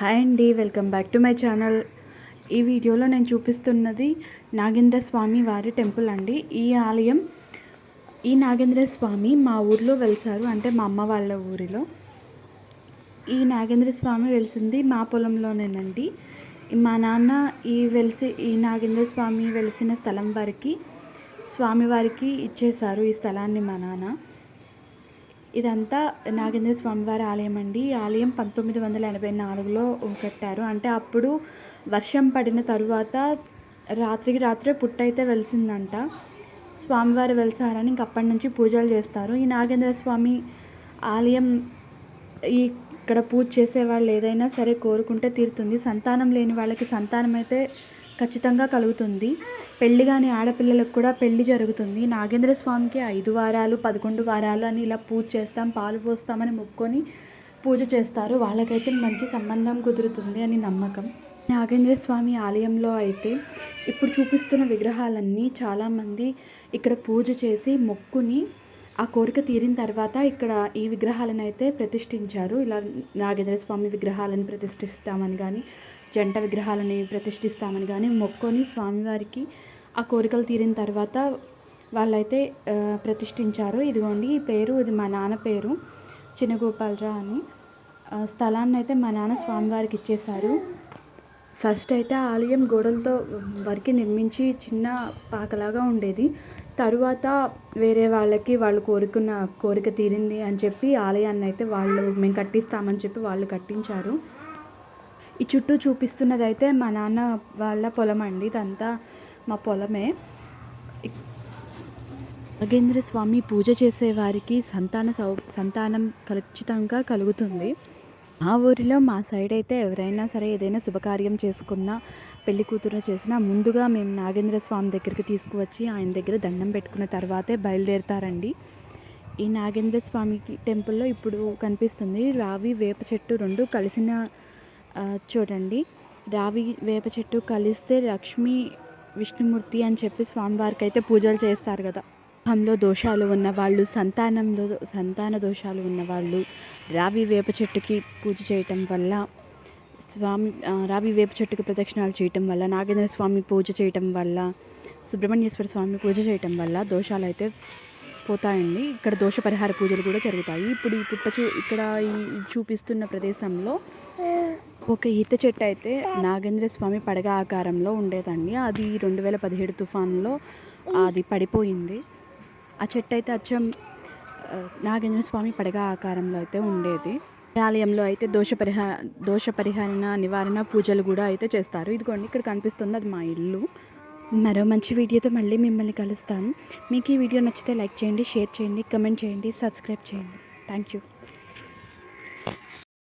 Hi అండి, welcome back to my channel. ఈ వీడియోలో నేను చూపిస్తున్నది నాగేంద్ర స్వామి వారి టెంపుల్ అండి. ఈ నాగేంద్ర స్వామి మా ఊర్లో వెలిసారు, అంటే మా అమ్మ వాళ్ళ ఊరిలో. ఈ నాగేంద్ర స్వామి వెలిసింది మా పొలంలోనేనండి. మా నాన్న ఈ నాగేంద్ర స్వామి వెలిసిన స్థలం వారికి స్వామివారికి ఇచ్చేశారు ఈ స్థలాన్ని మా నాన్న. ఇదంతా నాగేంద్ర స్వామివారి ఆలయం అండి. ఈ ఆలయం 1984లో కట్టారు. అంటే అప్పుడు వర్షం పడిన తరువాత రాత్రికి రాత్రే పుట్టయితే వెలిసిందంట. స్వామివారు వెలిసారని ఇంకప్పటి నుంచి పూజలు చేస్తారు. ఈ నాగేంద్ర స్వామి ఆలయం ఇక్కడ పూజ చేసేవాళ్ళు ఏదైనా సరే కోరుకుంటే తీరుతుంది. సంతానం లేని వాళ్ళకి సంతానం అయితే ఖచ్చితంగా కలుగుతుంది. పెళ్లి కాని ఆడపిల్లలకు కూడా పెళ్లి జరుగుతుంది. నాగేంద్ర స్వామికి 5 వారాలు 11 వారాలు అని ఇలా పూజ చేస్తాం, పాలు పోస్తామని మొక్కుకొని పూజ చేస్తారు. వాళ్ళకైతే మంచి సంబంధం కుదురుతుంది అని నమ్మకం. నాగేంద్ర స్వామి ఆలయంలో అయితే ఇప్పుడు చూపిస్తున్న విగ్రహాలన్నీ చాలామంది ఇక్కడ పూజ చేసి మొక్కుని ఆ కోరిక తీరిన తర్వాత ఇక్కడ ఈ విగ్రహాలను అయితే ప్రతిష్ఠించారు. ఇలా నాగేంద్ర స్వామి విగ్రహాలను ప్రతిష్ఠిస్తామని కానీ, జంట విగ్రహాలని ప్రతిష్ఠిస్తామని కానీ మొక్కొని స్వామివారికి ఆ కోరికలు తీరిన తర్వాత వాళ్ళైతే ప్రతిష్ఠించారు. ఇదిగోండి, ఈ పేరు, ఇది మా నాన్న పేరు, చిన్నగోపాలరావు అని. స్థలాన్ని అయితే మా నాన్న స్వామివారికి ఇచ్చేశారు. ఫస్ట్ అయితే ఆలయం గోడలతో వరకు నిర్మించి చిన్న పాకలాగా ఉండేది. తరువాత వేరే వాళ్ళు కోరుకున్న కోరిక తీరింది అని చెప్పి ఆలయాన్ని అయితే మేము కట్టిస్తామని చెప్పి వాళ్ళు కట్టించారు. ఈ చుట్టూ చూపిస్తున్నది అయితే మా నాన్న వాళ్ళ పొలం అండి. ఇదంతా మా పొలమే. నాగేంద్ర స్వామి పూజ చేసే వారికి సంతానం ఖచ్చితంగా కలుగుతుంది. మా ఊరిలో మా సైడ్ అయితే ఎవరైనా సరే ఏదైనా శుభకార్యం చేసుకున్నా, పెళ్లి కూతురు చేసినా ముందుగా మేము నాగేంద్ర స్వామి దగ్గరికి తీసుకువచ్చి ఆయన దగ్గర దండం పెట్టుకున్న తర్వాతే బయలుదేరుతారండి. ఈ నాగేంద్ర స్వామి టెంపుల్లో ఇప్పుడు కనిపిస్తుంది రావి వేప చెట్టు 2 కలిసిన చూడండి. రావి వేప చెట్టు కలిస్తే లక్ష్మీ విష్ణుమూర్తి అని చెప్పి స్వామివారికి అయితే పూజలు చేస్తారు కదా. వివాహంలో దోషాలు ఉన్నవాళ్ళు, సంతాన దోషాలు ఉన్నవాళ్ళు రావి వేప చెట్టుకి పూజ చేయటం వల్ల, రావి వేప చెట్టుకి ప్రదక్షిణాలు చేయటం వల్ల, నాగేంద్ర స్వామి పూజ చేయటం వల్ల, సుబ్రహ్మణ్యేశ్వర స్వామి పూజ చేయటం వల్ల దోషాలు అయితే పోతాయండి. ఇక్కడ దోష పరిహార పూజలు కూడా జరుగుతాయి. ఇప్పుడు ఇక్కడ ఈ చూపిస్తున్న ప్రదేశంలో ఒక ఈత చెట్టు అయితే నాగేంద్ర స్వామి పడగ ఆకారంలో ఉండేదండి. అది 2017 తుఫాన్లో అది పడిపోయింది. ఆ చెట్టు అయితే అచ్చం నాగేంద్ర స్వామి పడగ ఆకారంలో అయితే ఉండేది. ఆలయంలో అయితే దోష పరిహార నివారణ పూజలు కూడా అయితే చేస్తారు. ఇదిగోండి, ఇక్కడ కనిపిస్తుంది అది మా ఇల్లు. మరో మంచి వీడియోతో మళ్ళీ మిమ్మల్ని కలుస్తాను. మీకు ఈ వీడియో నచ్చితే లైక్ చేయండి, షేర్ చేయండి, కమెంట్ చేయండి, సబ్స్క్రైబ్ చేయండి. Thank you.